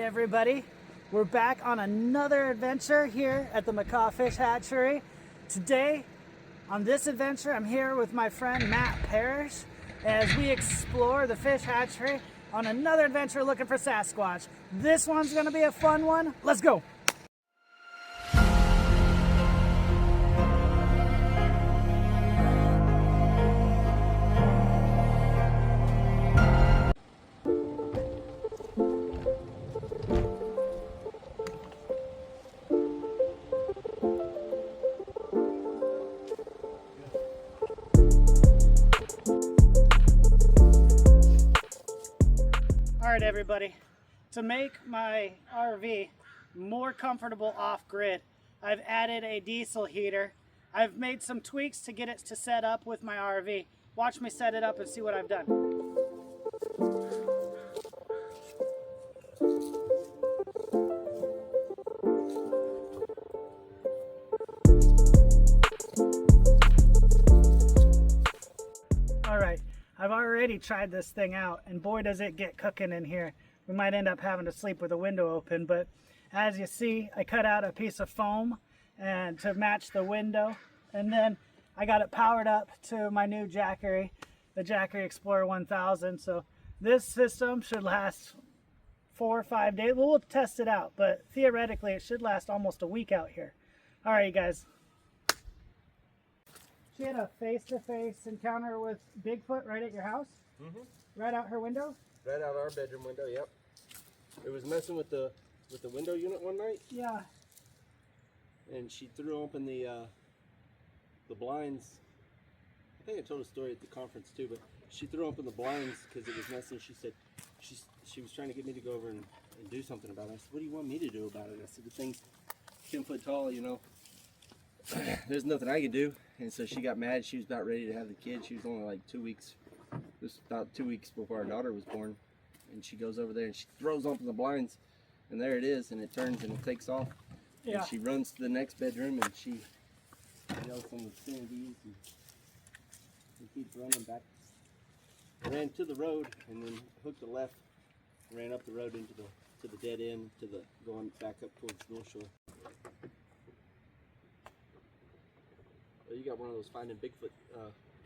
Everybody, we're back on another adventure here at the Makah Fish Hatchery. Today, on this adventure, I'm here with my friend Matt Parrish as we explore the fish hatchery on another adventure looking for Sasquatch. This one's going to be a fun one. Let's go. Alright everybody, to make my RV more comfortable off-grid, I've added a diesel heater. I've made some tweaks to get it to set up with my RV. Watch me set it up and see what I've done. Alright. I've already tried this thing out, and boy does it get cooking in here. We might end up having to sleep with the window open, but as you see, I cut out a piece of foam and to match the window, and then I got it powered up to my new Jackery, the Jackery Explorer 1000. So this system should last 4 or 5 days. We'll test it out, but theoretically it should last almost a week out here. All right, you guys. She had a face-to-face encounter with Bigfoot right at your house? Mm-hmm. Right out her window? Right out our bedroom window, yep. It was messing with the window unit one night. Yeah. And she threw open the blinds. I think I told a story at the conference too, but she threw open the blinds because it was messing. She said she was trying to get me to go over and do something about it. I said, what do you want me to do about it? I said, the thing's 10 foot tall, you know. There's nothing I can do. And so she got mad. She was about ready to have the kid. She was only like 2 weeks. It was about 2 weeks before our daughter was born. And she goes over there and she throws open the blinds, and there it is, and it turns and it takes off. Yeah. And she runs to the next bedroom and she yells some obscenities and keeps running back. Ran to the road and then hooked a left, ran up the road into the dead end, going back up towards North Shore. You got one of those Finding Bigfoot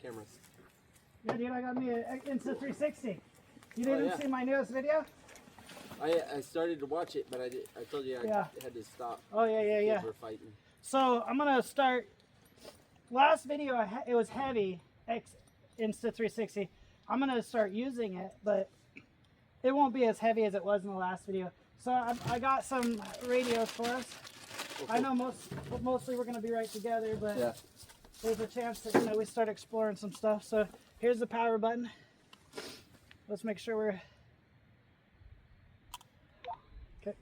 cameras. Yeah, dude, I got me an Insta360. You didn't see my newest video? I started to watch it, but I told you I had to stop. Oh yeah. Kids were fighting. So I'm gonna start. Last video it was heavy Insta360. I'm gonna start using it, but it won't be as heavy as it was in the last video. So I got some radios for us. Okay. I know mostly we're gonna be right together, but. Yeah. There's a chance that we start exploring some stuff. So here's the power button. Let's make sure we're okay.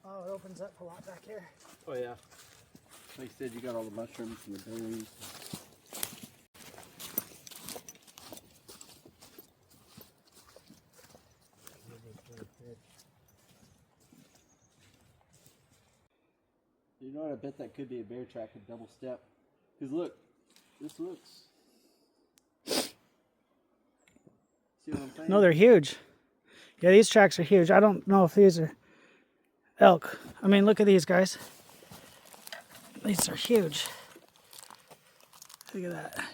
Oh, it opens up a lot back here. Oh yeah. Like you said, you got all the mushrooms and the berries. You know what? I bet that could be a bear track, a double step. Because look, this looks. See what I'm saying? No, they're huge. Yeah, these tracks are huge. I don't know if these are elk. I mean, look at these guys. These are huge. Look at that.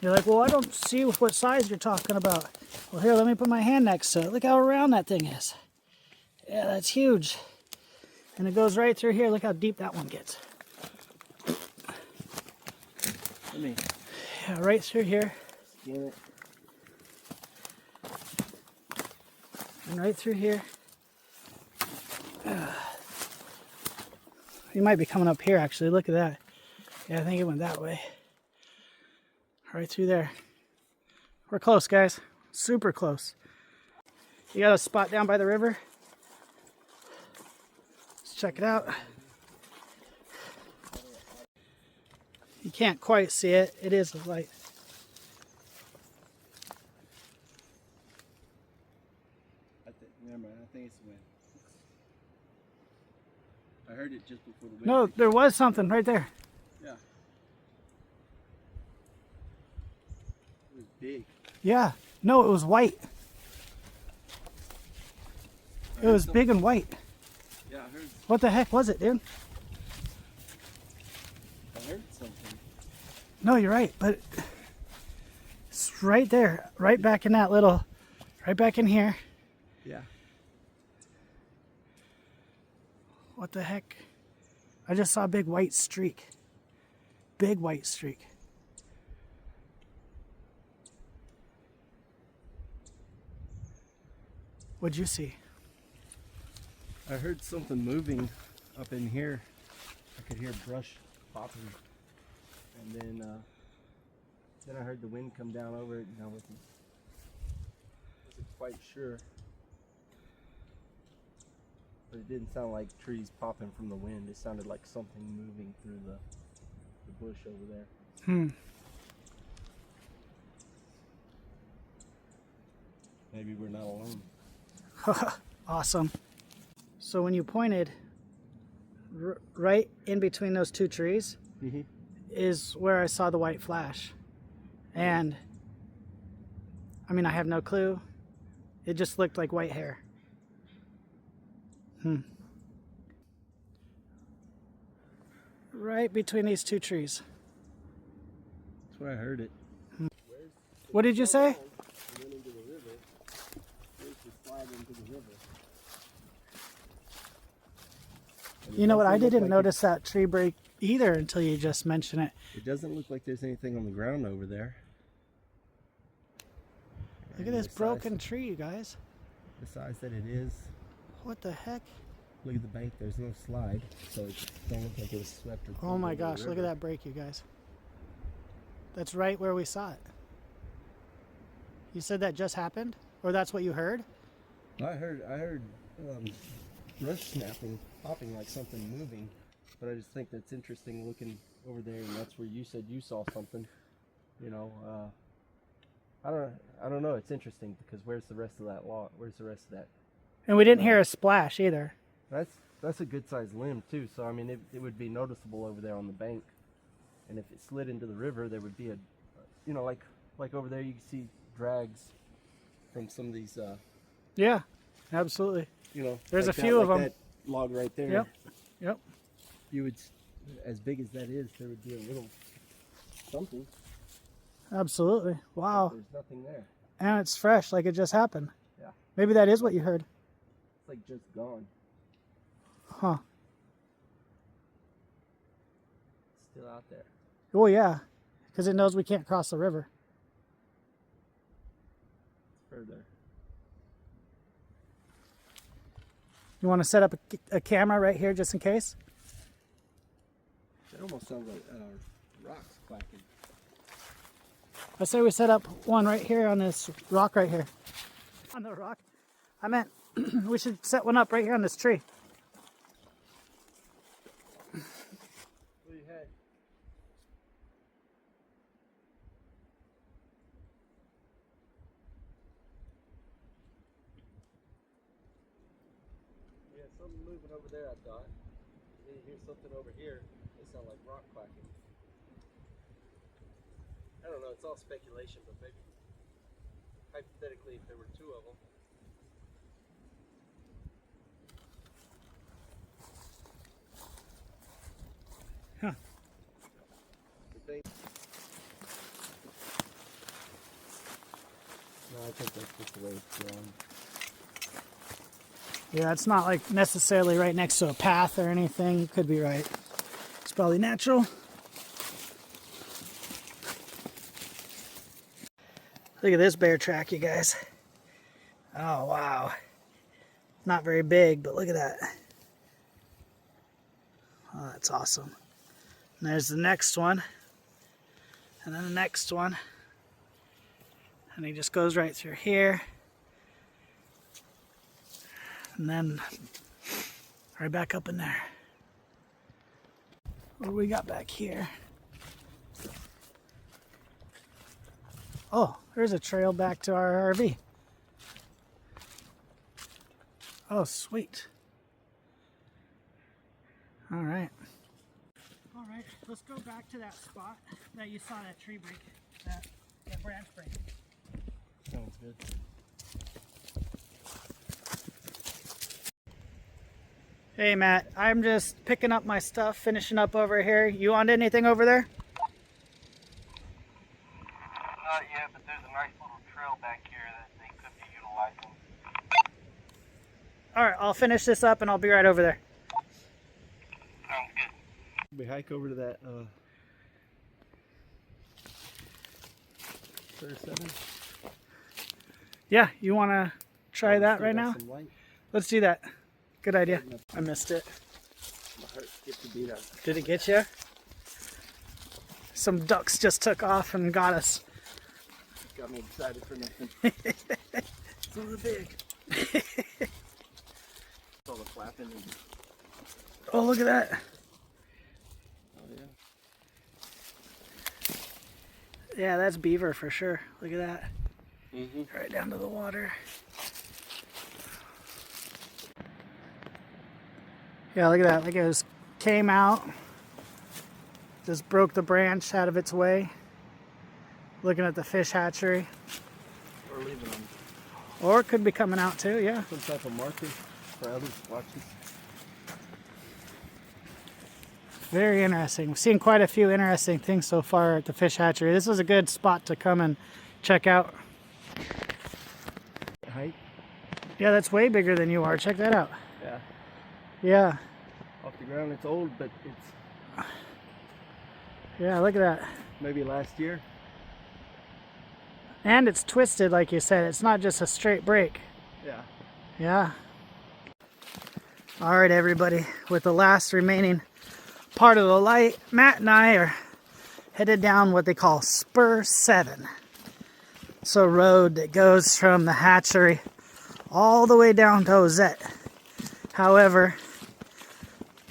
You're like, well, I don't see what size you're talking about. Well, here, let me put my hand next to it. Look how round that thing is. Yeah, that's huge. And it goes right through here. Look how deep that one gets. Let me Yeah, right through here. scan it. And right through here. You might be coming up here actually. Look at that. Yeah, I think it went that way. Right through there. We're close, guys. Super close. You got a spot down by the river? Let's check it out. You can't quite see it. It is a light. Never mind, I think it's the wind. I heard it just before the wind. No, there was something right there. Yeah. It was big. Yeah. No, it was white. It was big and white. Yeah, I heard. What the heck was it, dude? I heard something. No, you're right, but it's right there, right back in that little, right back in here. Yeah. What the heck? I just saw a big white streak. Big white streak. What'd you see? I heard something moving up in here. I could hear brush popping, and then I heard the wind come down over it, and I wasn't quite sure. But it didn't sound like trees popping from the wind. It sounded like something moving through the bush over there. Maybe we're not alone. Awesome. So when you pointed right in between those two trees is where I saw the white flash. And I mean, I have no clue. It just looked like white hair. Right between these two trees. That's where I heard it. What did you say? It went into the river. There's the slide into the river. You know what? I didn't notice that tree break either until you just mentioned it. It doesn't look like there's anything on the ground over there. Look at this broken tree, you guys. The size that it is. What the heck? Look at the bank. There's no slide, so it don't look like it was swept or pulled Oh my over the gosh, look at river. that break, you guys. That's right where we saw it. You said that just happened? Or that's what you heard? I heard brush snapping, popping like something moving, but I just think that's interesting looking over there, and that's where you said you saw something. You know, I don't know. It's interesting because where's the rest of that log? Where's the rest of that? And we didn't hear a splash either. That's a good sized limb too. So I mean, it would be noticeable over there on the bank, and if it slid into the river, there would be a, you know, like over there you can see drags from some of these. Yeah, absolutely. You know, there's like a few of them. That log right there. Yep. Yep. You would, as big as that is, there would be a little something. Absolutely. Wow. There's nothing there. And it's fresh, like it just happened. Yeah. Maybe that is what you heard. It's like just gone. Huh. Still out there. Oh yeah, because it knows we can't cross the river. It's further. You want to set up a camera right here just in case? It almost sounds like rocks clacking. I say we set up one right here on this rock right here. On the rock? I meant we should set one up right here on this tree. What do you had? Yeah, something moving over there, I thought. Then you hear something over here. They sound like rock clacking. I don't know, it's all speculation, but maybe hypothetically if there were two of them. Huh. No, I think that's just the way it's growing. Yeah, it's not like necessarily right next to a path or anything. You could be right. It's probably natural. Look at this bear track, you guys. Oh, wow. Not very big, but look at that. Oh, that's awesome. And there's the next one. And then the next one. And he just goes right through here. And then right back up in there. What do we got back here? Oh, there's a trail back to our RV. Oh, sweet. All right. All right, let's go back to that spot that you saw that tree break, that branch break. Sounds good. Hey, Matt, I'm just picking up my stuff, finishing up over here. You on anything over there? Not yet, but there's a nice little trail back here that they could be utilizing. All right, I'll finish this up and I'll be right over there. Sounds good. We hike over to that Spur 7. Yeah, you want to try that right now? Some light. Let's do that. Good idea. I missed it. My heart skipped a beat up. Did it get you? Some ducks just took off and got us. Got me excited for nothing. So big. All the flapping and... Oh, look at that. Oh yeah. Yeah, that's beaver for sure. Look at that. Mm-hmm. Right down to the water. Yeah, look at that. Like it was came out, just broke the branch out of its way. Looking at the fish hatchery. Or leaving them. Or it could be coming out too, yeah. Some type of marker for other squatches. Very interesting. We've seen quite a few interesting things so far at the fish hatchery. This is a good spot to come and check out. Height? Yeah, that's way bigger than you are. Check that out. Yeah. Yeah. Off the ground, it's old, but it's Yeah, look at that. maybe last year. And it's twisted, like you said. It's not just a straight break. Yeah. Yeah. All right, everybody. With the last remaining part of the light, Matt and I are headed down what they call Spur 7. It's a road that goes from the hatchery all the way down to Ozette. However,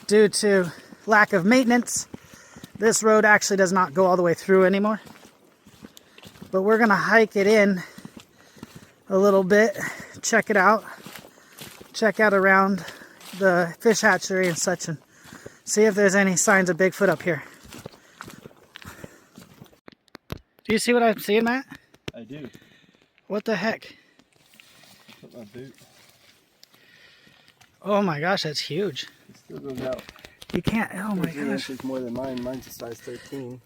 due to lack of maintenance, this road actually does not go all the way through anymore. But we're gonna hike it in a little bit, check it out, check out around the fish hatchery and such, and see if there's any signs of Bigfoot up here. Do you see what I'm seeing, Matt? I do. What the heck? Put my boot. Oh my gosh, that's huge. It still goes out. You can't, oh my 13 gosh. inches more than mine. Mine's a size 13.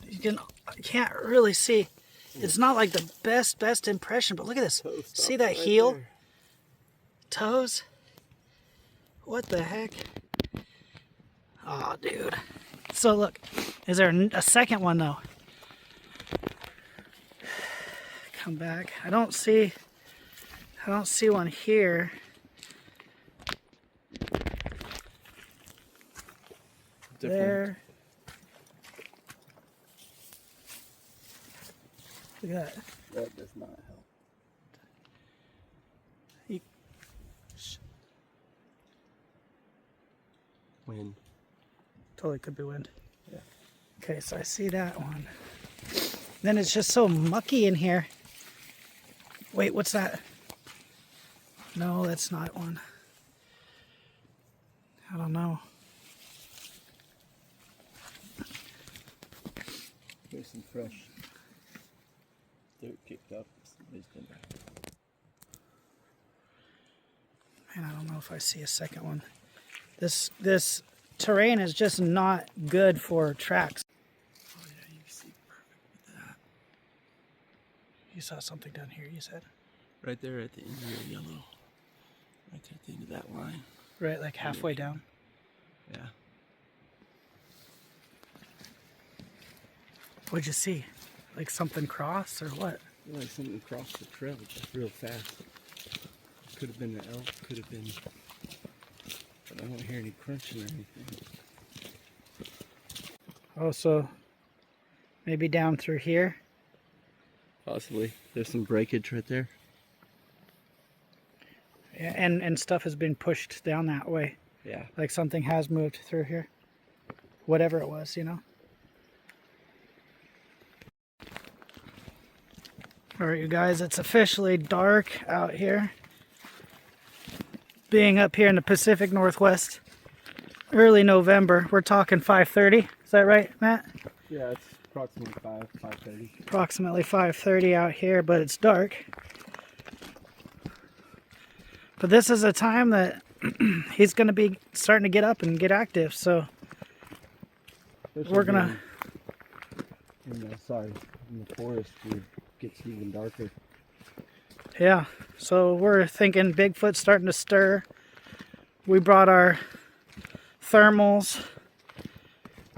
You can't really see. It's not like the best impression, but look at this. See that right heel? there. Toes? What the heck? Oh, dude. So look, is there a second one though? Come back. I don't see one here. Different. There. Look at that. That does not help. You, Wind. totally could be wind. Yeah. Okay, so I see that one. Then it's just so mucky in here. Wait, what's that? No, that's not one. I don't know. There's some fresh dirt kicked up. Somebody's been there. Man, I don't know if I see a second one. This terrain is just not good for tracks. Oh yeah, you see perfect with that. You saw something down here, you said? Right there at the end of your yellow. Right there at the end of that line. Right, like halfway down. Yeah. What'd you see? Like something cross or what? feel like something crossed the trail real fast. Could have been an elk, could have been, but I don't hear any crunching or anything. Oh, so maybe down through here. Possibly. There's some breakage right there. Yeah, and stuff has been pushed down that way. Yeah. Like something has moved through here. Whatever it was, you know. Alright, you guys, it's officially dark out here. Being up here in the Pacific Northwest, early November. We're talking 5:30. Is that right, Matt? Yeah, it's approximately 5:30. Approximately 5:30 out here, but it's dark. But this is a time that he's going to be starting to get up and get active, so we're going to... In the forest, it gets even darker. Yeah, so we're thinking Bigfoot's starting to stir. We brought our thermals.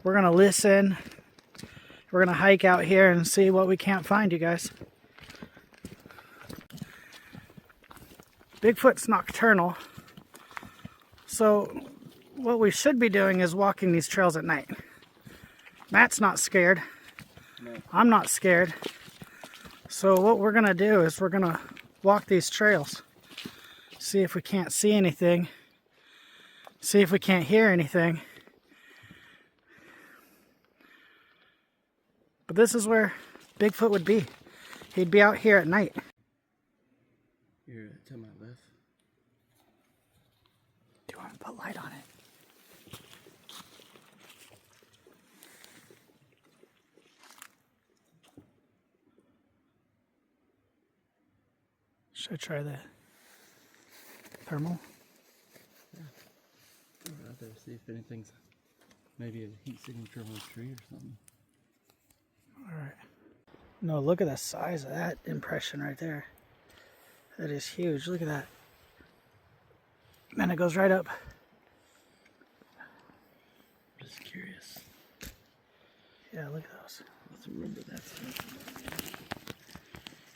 We're going to listen. We're going to hike out here and see what we can't find, you guys. Bigfoot's nocturnal. So what we should be doing is walking these trails at night. Matt's not scared. No. I'm not scared. So what we're going to do is we're going to walk these trails. See if we can't see anything. See if we can't hear anything. But this is where Bigfoot would be. He'd be out here at night. Here, to my left. Do you want to put light on it? Should I try the thermal? Yeah. Go out there, see if anything's maybe a heat signature on a tree or something. Alright. No, look at the size of that impression right there. That is huge. Look at that. And it goes right up. I'm just curious. Yeah, look at those. Let's remember that.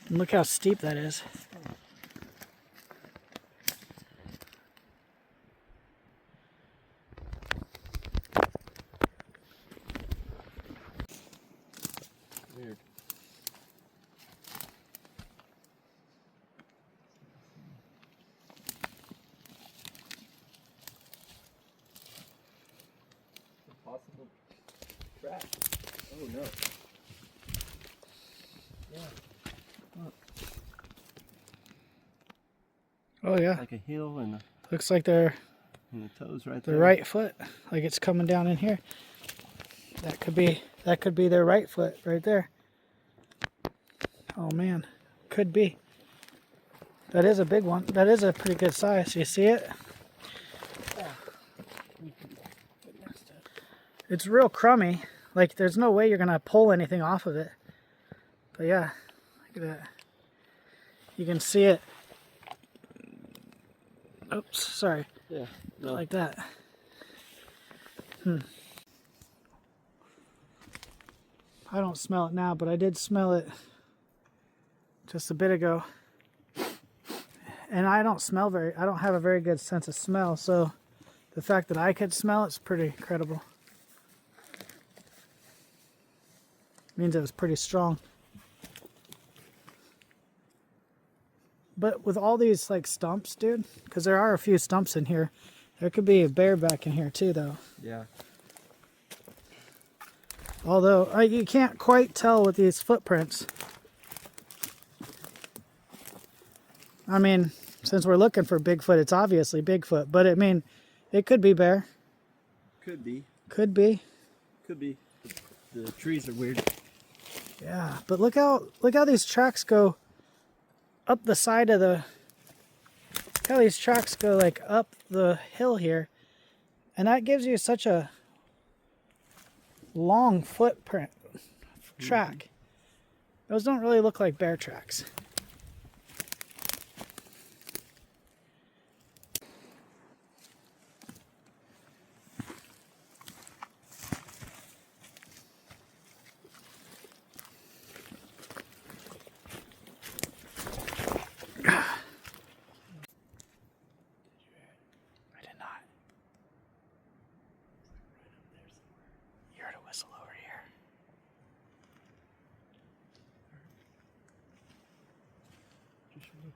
And look how steep that is. Weird. A possible trap. Oh no. Yeah. Oh yeah. Like a heel and Looks like they're the toes right their there. right foot. Like it's coming down in here. That could be their right foot right there. Oh man. Could be. That is a big one. That is a pretty good size. You see it? It's real crummy. Like there's no way you're gonna pull anything off of it. But yeah, look at that. You can see it. Oops, sorry. Yeah. No. Like that. I don't smell it now, but I did smell it just a bit ago. And I don't have a very good sense of smell, so the fact that I could smell it's pretty incredible. Means it was pretty strong. But with all these like stumps, dude, because there are a few stumps in here, there could be a bear back in here too, though. Yeah. Although you can't quite tell with these footprints. I mean, since we're looking for Bigfoot, it's obviously Bigfoot. But I mean, it could be bear. Could be. Could be. Could be. The trees are weird. Yeah, but look how these tracks go up the side of the. Look how these tracks go like up the hill here, and that gives you such a long footprint track. Those don't really look like bear tracks.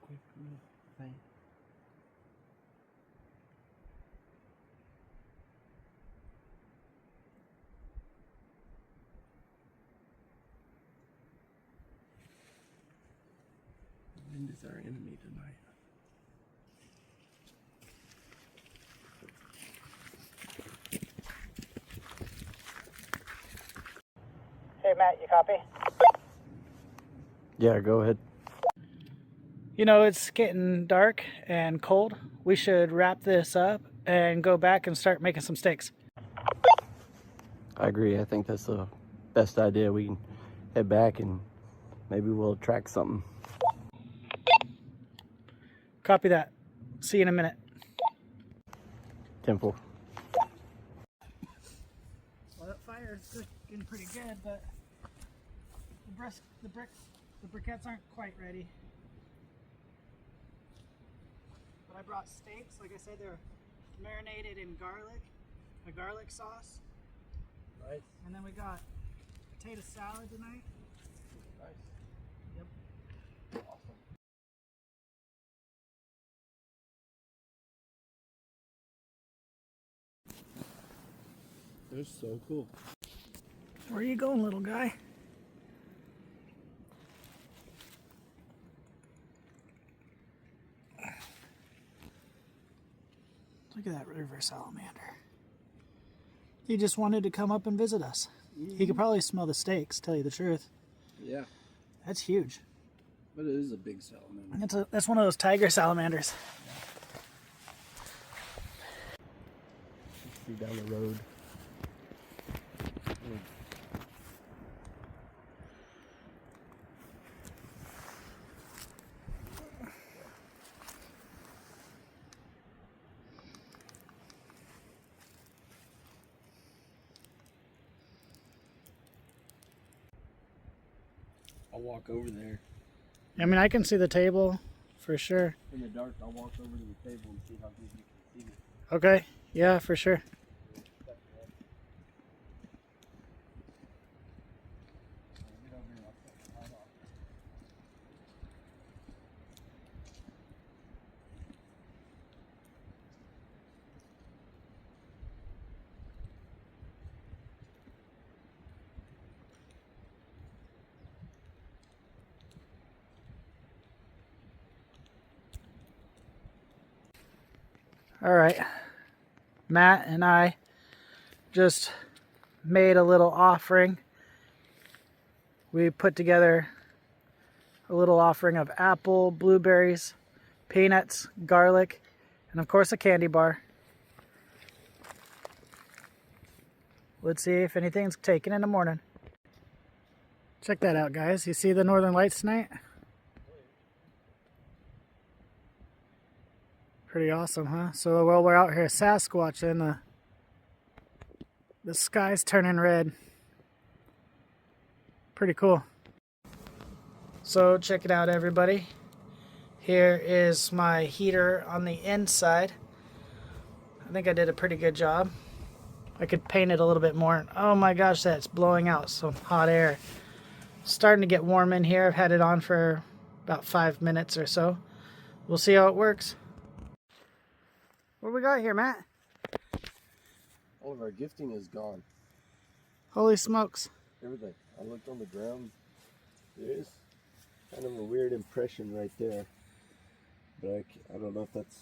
quick little thing. The wind is our enemy tonight. Hey Matt, you copy? Yeah, go ahead. You know, it's getting dark and cold. We should wrap this up and go back and start making some steaks. I agree. I think that's the best idea. We can head back and maybe we'll track something. Copy that. See you in a minute. Temple. Well, that fire is getting pretty good, but the briquettes aren't quite ready. But I brought steaks. Like I said, they're marinated in garlic, a garlic sauce. Nice. And then we got potato salad tonight. Nice. Yep. Awesome. They're so cool. Where are you going, little guy? Look at that river salamander. He just wanted to come up and visit us. He could probably smell the steaks, tell you the truth. Yeah, That's huge. but it is a big salamander. That's one of those tiger salamanders. See down the road. I'll walk over there. I mean, I can see the table for sure. In the dark, I'll walk over to the table and see how good you can see me. Okay, yeah, for sure. All right, Matt and I just made a little offering. We put together a little offering of apple, blueberries, peanuts, garlic, and of course a candy bar. Let's see if anything's taken in the morning. Check that out, guys. You see the northern lights tonight? Pretty awesome, huh? So while we're out here Sasquatch and the sky's turning red. Pretty cool. So check it out, everybody. Here is my heater on the inside. I think I did a pretty good job. I could paint it a little bit more. Oh my gosh, that's blowing out some hot air. Starting to get warm in here. I've had it on for about 5 minutes or so. We'll see how it works. What we got here, Matt? All of our gifting is gone. Holy smokes. Everything. I looked on the ground. There is kind of a weird impression right there. But I don't know if that's...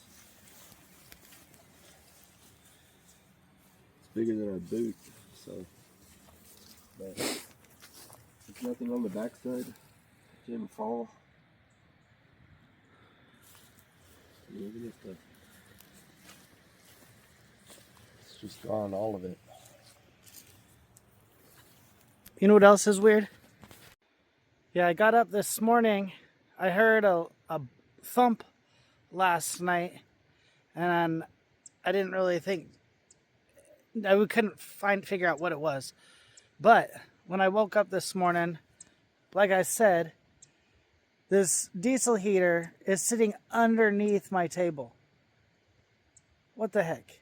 It's bigger than our boot, so... But there's nothing on the backside. It didn't fall. Even if the... It's just gone, all of it. You know what else is weird? Yeah, I got up this morning. I heard a thump last night, and I didn't really think... We couldn't figure out what it was. But when I woke up this morning, like I said, this diesel heater is sitting underneath my table. What the heck?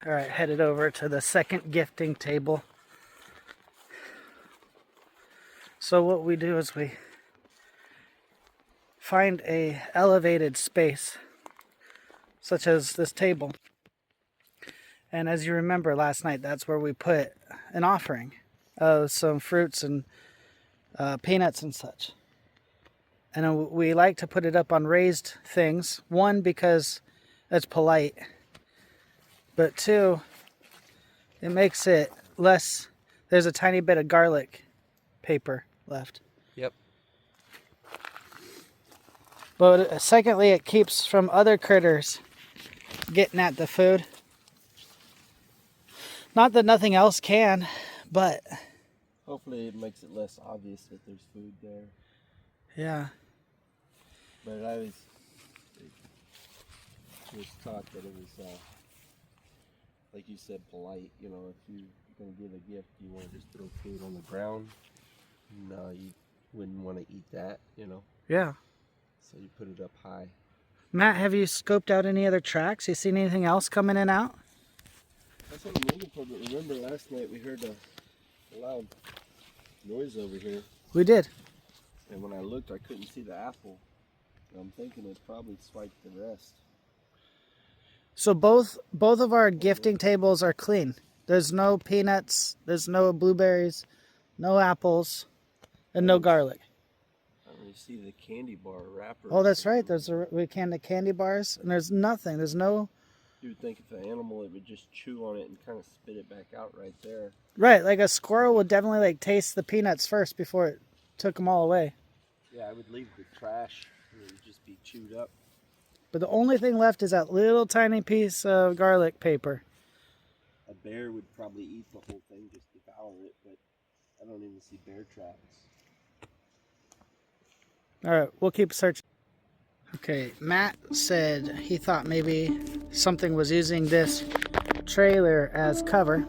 All right, headed over to the second gifting table. So what we do is we find a elevated space, such as this table. And as you remember last night, that's where we put an offering of some fruits and peanuts and such. And we like to put it up on raised things. One, because it's polite. But two, it makes it less. There's a tiny bit of garlic paper left. Yep. But secondly, it keeps from other critters getting at the food. Not that nothing else can, but Hopefully it makes it less obvious that there's food there. yeah. But I was taught that it was, like you said, polite. You know, if you're going to give a gift, you want to just throw food on the ground. No, you wouldn't want to eat that, you know. Yeah. So you put it up high. Matt, have you scoped out any other tracks? You seen anything else coming in and out? That's what I'm looking for, but remember last night we heard a loud noise over here. We did. And when I looked, I couldn't see the apple. I'm thinking it probably swiped the rest. So both of our gifting tables are clean. There's no peanuts, there's no blueberries, no apples, and no garlic. I don't really see the candy bar wrapper. Oh, that's right. There's we canned the candy bars, and there's nothing. There's no. You would think if an animal, it would just chew on it and kind of spit it back out right there. Right, like a squirrel would definitely like taste the peanuts first before it took them all away. Yeah, I would leave the trash and it would just be chewed up. But the only thing left is that little tiny piece of garlic paper. A bear would probably eat the whole thing, just devour it, but I don't even see bear tracks. All right, we'll keep searching. Okay, Matt said he thought maybe something was using this trailer as cover.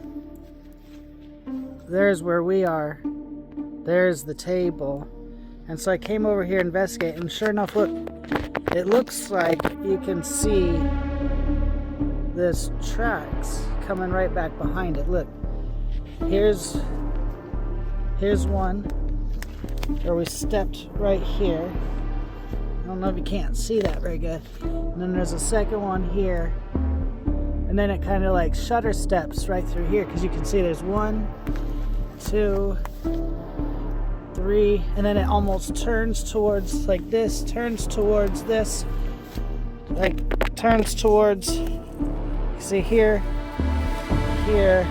There's where we are. There's the table. And so I came over here to investigate, and sure enough, look, it looks like you can see this tracks coming right back behind it. Look, here's one where we stepped right here. I don't know if you can't see that very good. And then there's a second one here. And then it kind of like shutter steps right through here, because you can see there's 1, 2, 3, and then it almost turns towards like this, turns towards this, like turns towards, you see here, here,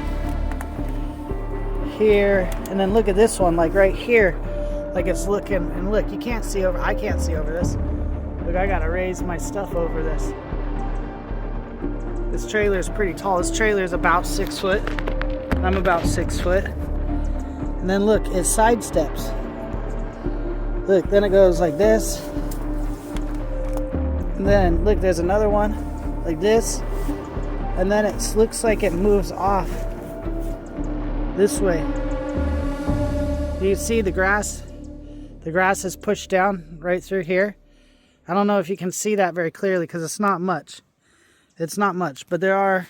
here, and then look at this one, like right here, like it's looking, and look, you can't see over, I can't see over this. Look, I gotta raise my stuff over this. This trailer is pretty tall. This trailer is about 6 foot. I'm about 6 foot. And then look, it sidesteps. Look, then it goes like this. And then look, there's another one like this. And then it looks like it moves off this way. Do you see the grass? The grass is pushed down right through here. I don't know if you can see that very clearly because it's not much. It's not much, but there are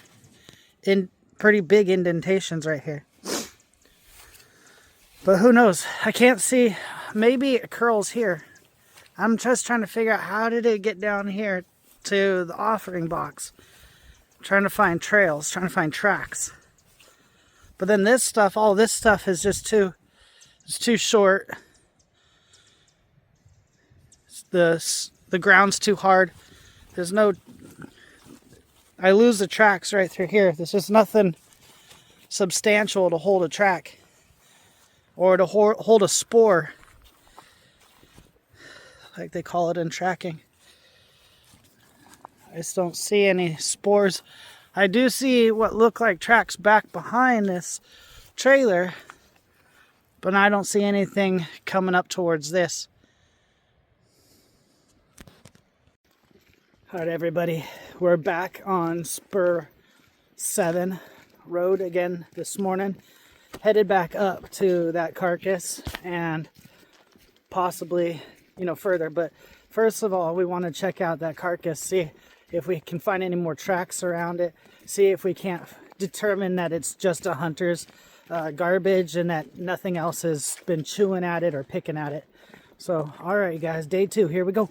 pretty big indentations right here. But who knows? I can't see. Maybe it curls here. I'm just trying to figure out how did it get down here to the offering box. I'm trying to find trails, trying to find tracks. But then this stuff, all this stuff is just it's too short. The ground's too hard. There's no, I lose the tracks right through here. There's just nothing substantial to hold a track or to hold a spore, like they call it in tracking. I just don't see any spores. I do see what look like tracks back behind this trailer, but I don't see anything coming up towards this. All right, everybody, we're back on Spur 7 road again this morning, headed back up to that carcass and possibly, further. But first of all, we want to check out that carcass, see if we can find any more tracks around it, see if we can't determine that it's just a hunter's garbage and that nothing else has been chewing at it or picking at it. So, all right, guys, day 2, here we go.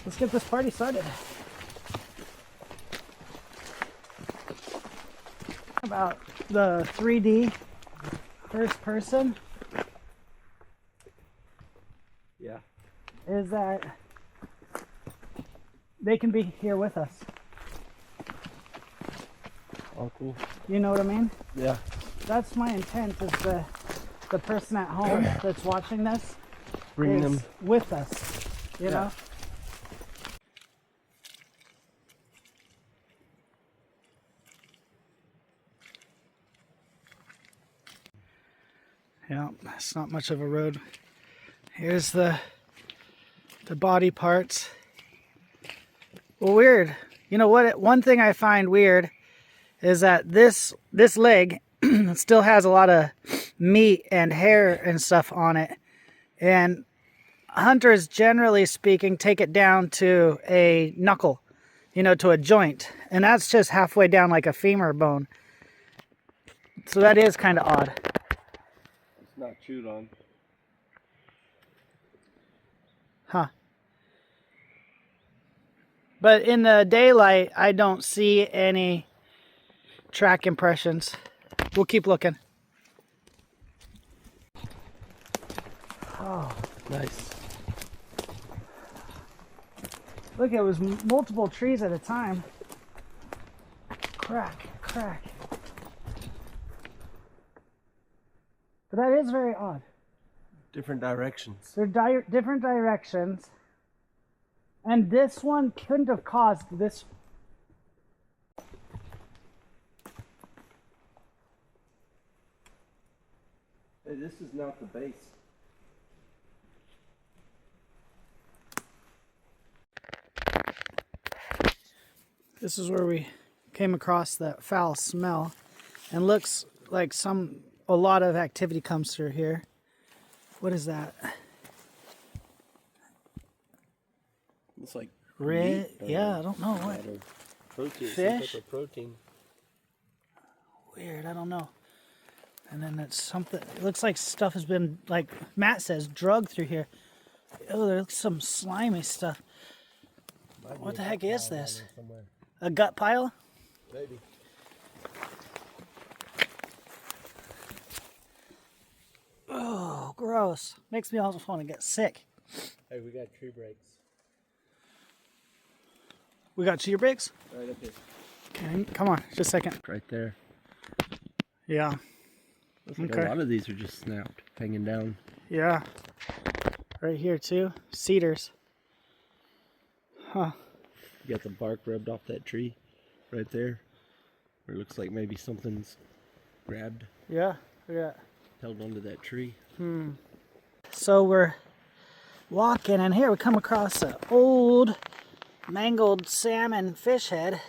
Let's get this party started. About the 3D first person is that they can be here with us. Oh, cool. You know what I mean? Yeah. That's my intent, is the person at home that's watching this Bring is them with us, you know? Yeah, it's not much of a road. Here's the body parts. Well, weird. You know what? One thing I find weird is that this leg still has a lot of meat and hair and stuff on it. And hunters, generally speaking, take it down to a knuckle, you know, to a joint. And that's just halfway down like a femur bone. So that is kind of odd. It's not chewed on. Huh. But in the daylight, I don't see any track impressions. We'll keep looking. Oh, Nice. look, it was multiple trees at a time. Crack, crack. But that is very odd. Different directions. They're different directions. And this one couldn't have caused this. Hey, this is not the base. This is where we came across that foul smell. And looks like a lot of activity comes through here. What is that? It's like Red? meat, Yeah, I don't know what. Protein. Fish? Some type of protein. Weird, I don't know. And then it's something, it looks like stuff has been, like Matt says, drugged through here. Oh, there's some slimy stuff. What the heck is this? A gut pile? Maybe. Oh, gross. Makes me almost want to get sick. Hey, we got tree breaks. We got cheer breaks? Right up here. Okay, come on, just a second. Right there. Yeah. Looks like Okay. a lot of these are just snapped, hanging down. Yeah. Right here too. Cedars. Huh. You got the bark rubbed off that tree right there. Where it looks like maybe something's grabbed, Yeah. Yeah. held onto that tree. So we're walking, and here we come across an old mangled salmon fish head.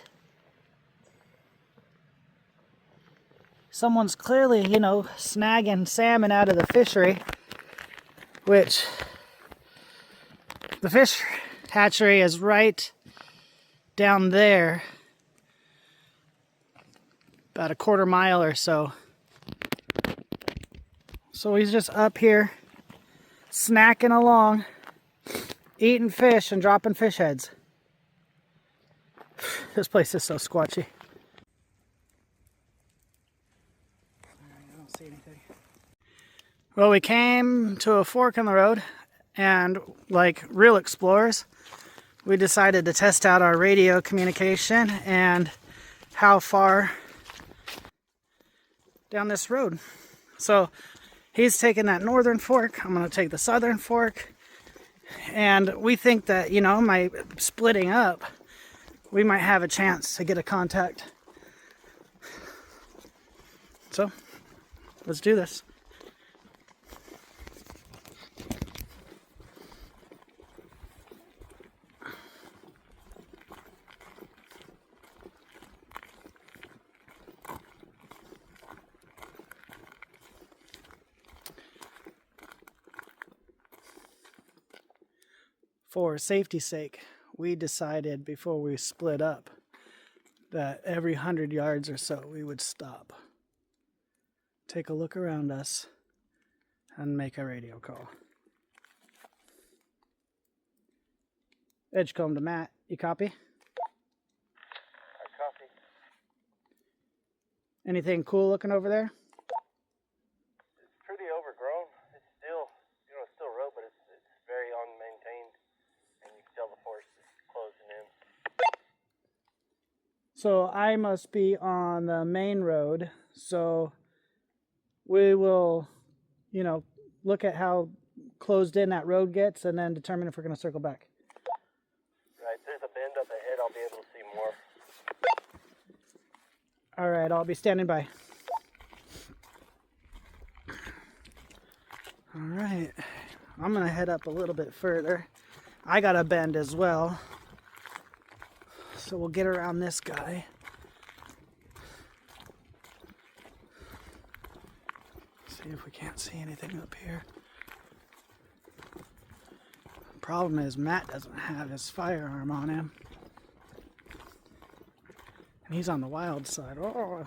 Someone's clearly, you know, snagging salmon out of the fishery, which the fish hatchery is right down there, about a quarter mile or so. So he's just up here snacking along, eating fish and dropping fish heads. This place is so squatchy. I don't see anything. Well, we came to a fork in the road, and like real explorers, we decided to test out our radio communication and how far down this road. So he's taking that northern fork, I'm going to take the southern fork, and we think that, you know, by splitting up, we might have a chance to get a contact. So, let's do this. For safety's sake, we decided before we split up that every 100 yards or so we would stop, take a look around us, and make a radio call. Edgecomb to Matt. You copy? I copy. Anything cool looking over there? It's pretty overgrown. It's still, you know, it's still road, but it's very unmaintained, and you can tell the forest is closing in. So I must be on the main road. So we will, you know, look at how closed in that road gets and then determine if we're going to circle back. Right, there's a bend up ahead. I'll be able to see more. All right, I'll be standing by. All right, I'm going to head up a little bit further. I got a bend as well. So we'll get around this guy. See if we can't see anything up here. Problem is Matt doesn't have his firearm on him. And he's on the wild side. Oh.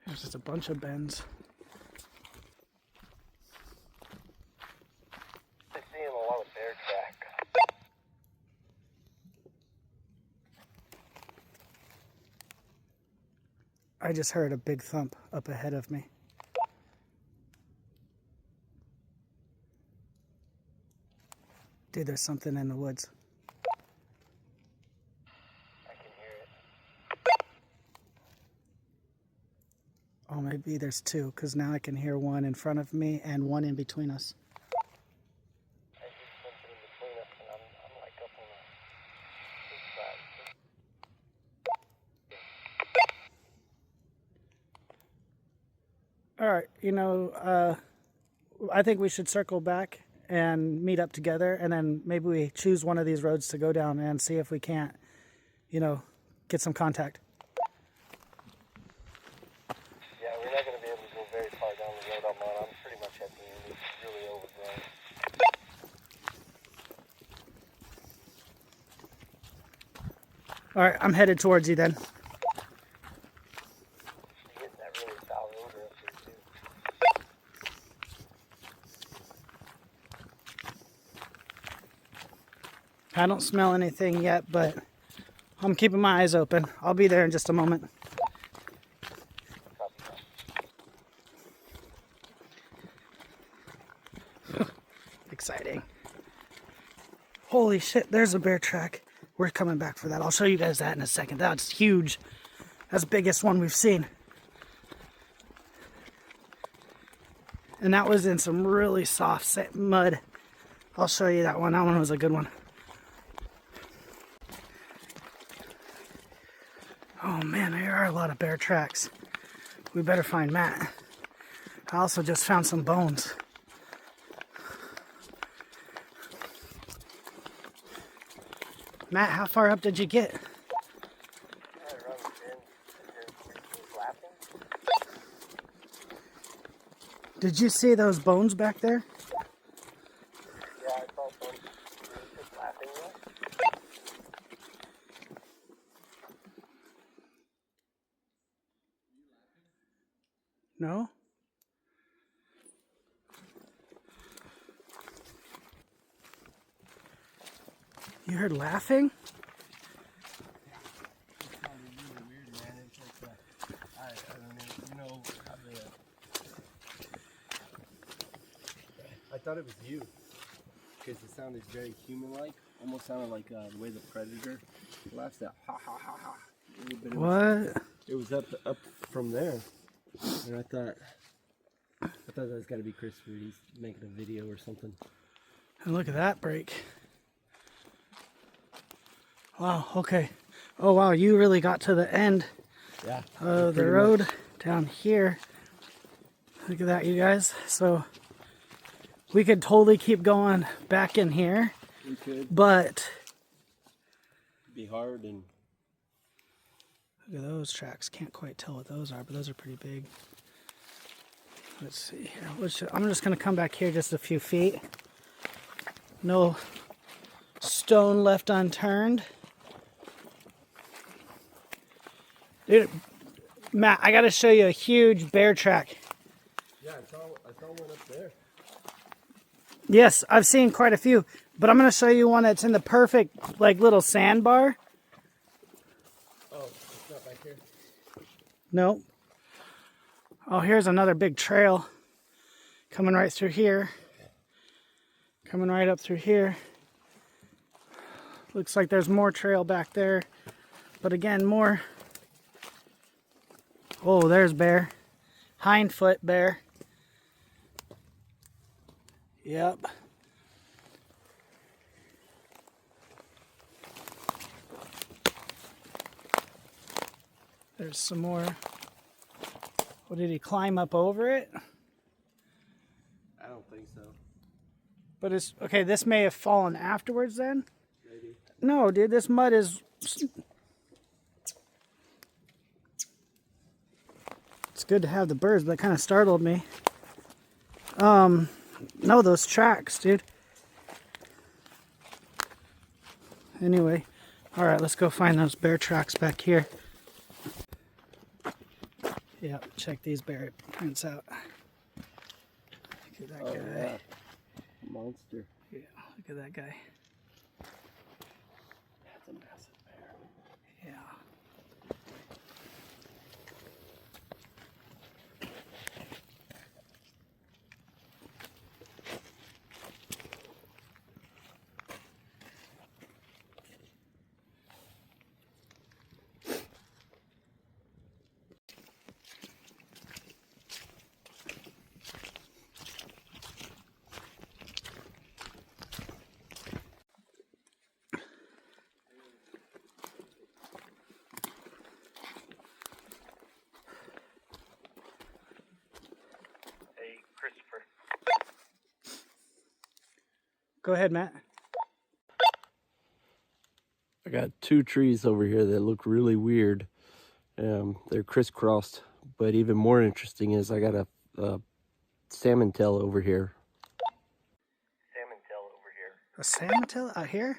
There's just a bunch of bends. I'm seeing a lot of bear track. I just heard a big thump up ahead of me. Dude, there's something in the woods. I can hear it. Oh, maybe there's two, because now I can hear one in front of me and one in between us. I hear something in between us, and I'm like up on the side. All right, you know, I think we should circle back and meet up together, and then maybe we choose one of these roads to go down and see if we can't, you know, get some contact. Yeah, we're not going to be able to go very far down the road I'm on. I'm pretty much at the end. It's really overgrown. All right, I'm headed towards you then. You're getting that really foul odor up there, too. I don't smell anything yet, but I'm keeping my eyes open. I'll be there in just a moment. Exciting. Holy shit, there's a bear track. We're coming back for that. I'll show you guys that in a second. That's huge. That's the biggest one we've seen. And that was in some really soft mud. I'll show you that one. That one was a good one. Oh man, there are a lot of bear tracks. We better find Matt. I also just found some bones. Matt, how far up did you get? Did you see those bones back there? Yeah, I saw some. Just laughing. No? You heard laughing? It sounded really weird, man. It's like I don't know, you know, I thought it was you because it sounded very human-like. Almost sounded like the way the predator laughs, that ha ha ha ha. What? It was up from there, and I thought that was got to be Christopher. He's making a video or something. And look at that break. Wow, okay. Oh wow, you really got to the end of the road down here. Look at that, you guys. So we could totally keep going back in here. We could. But It'd be hard and look at those tracks. Can't quite tell what those are, but those are pretty big. Let's see here. I'm just going to come back here just a few feet. No stone left unturned. Dude, Matt, I got to show you a huge bear track. Yeah, I saw one up there. Yes, I've seen quite a few, but I'm going to show you one that's in the perfect, like, little sandbar. Oh, it's not back here. No. Oh, here's another big trail coming right through here. Coming right up through here. Looks like there's more trail back there. But again, more. Oh, there's bear. Hindfoot bear. Yep. There's some more. Well, did he climb up over it? I don't think so. But it's okay. This may have fallen afterwards then. Maybe. No, dude, this mud is. It's good to have the birds, but that kind of startled me. No, those tracks, dude. Anyway, all right, let's go find those bear tracks back here. Yeah, check these bear prints out. Look at that guy. Yeah. Monster. Yeah, look at that guy. That's a massive bear. Yeah. Christopher. Go ahead, Matt. I got two trees over here that look really weird. They're crisscrossed, but even more interesting is I got a salmon tail over here. A salmon tail out here?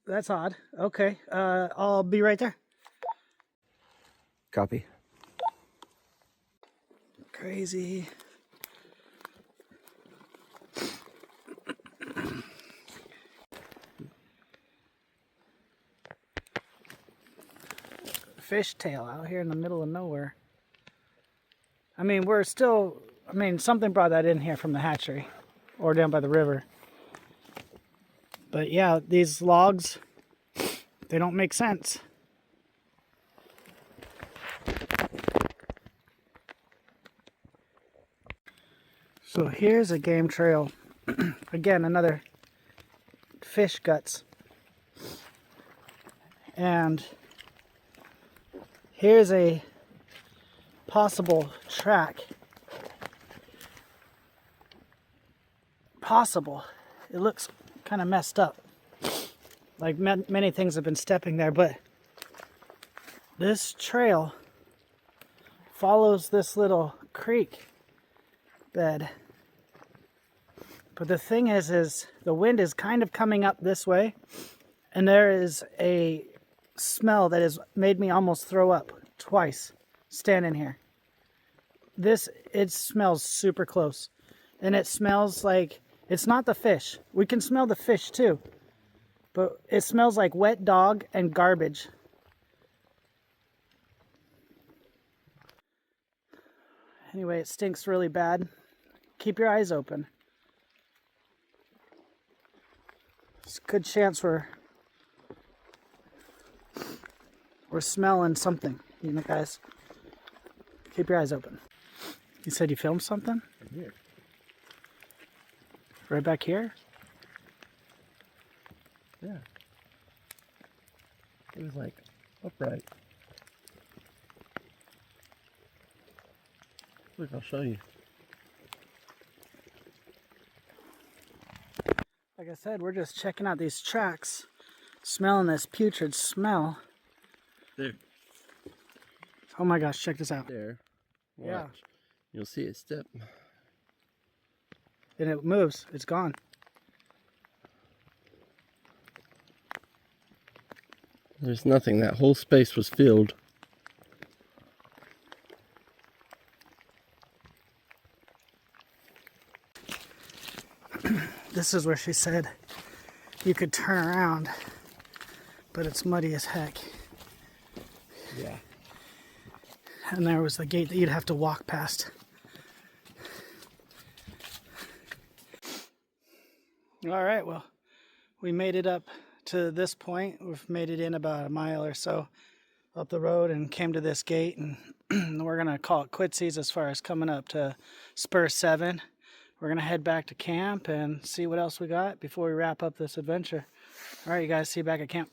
That's odd. Okay, I'll be right there. Copy. Crazy. Fishtail out here in the middle of nowhere. I mean, we're still, something brought that in here from the hatchery or down by the river. But yeah, these logs, they don't make sense. So here's a game trail. Again, another fish guts. And here's a possible track. Possible. It looks kind of messed up. Like many things have been stepping there, but this trail follows this little creek bed. But the thing is the wind is kind of coming up this way, and there is a smell that has made me almost throw up twice standing here. It smells super close, and it smells like, it's not the fish. We can smell the fish too, but it smells like wet dog and garbage. Anyway, it stinks really bad. Keep your eyes open. It's a good chance we're smelling something, you know, guys. Keep your eyes open. You said you filmed something? Here. Right back here? Yeah. It was like upright. Look, I'll show you. Like I said, we're just checking out these tracks, smelling this putrid smell. There. Oh my gosh, check this out. There. Watch. Yeah. You'll see it step. And it moves. It's gone. There's nothing. That whole space was filled. this is where she said you could turn around, but it's muddy as heck. Yeah. And there was the gate that you'd have to walk past. All right, well, we made it up to this point. We've made it in about a mile or so up the road and came to this gate, and we're gonna call it quitsies as far as coming up to Spur 7. We're gonna head back to camp and see what else we got before we wrap up this adventure. All right, you guys, see you back at camp.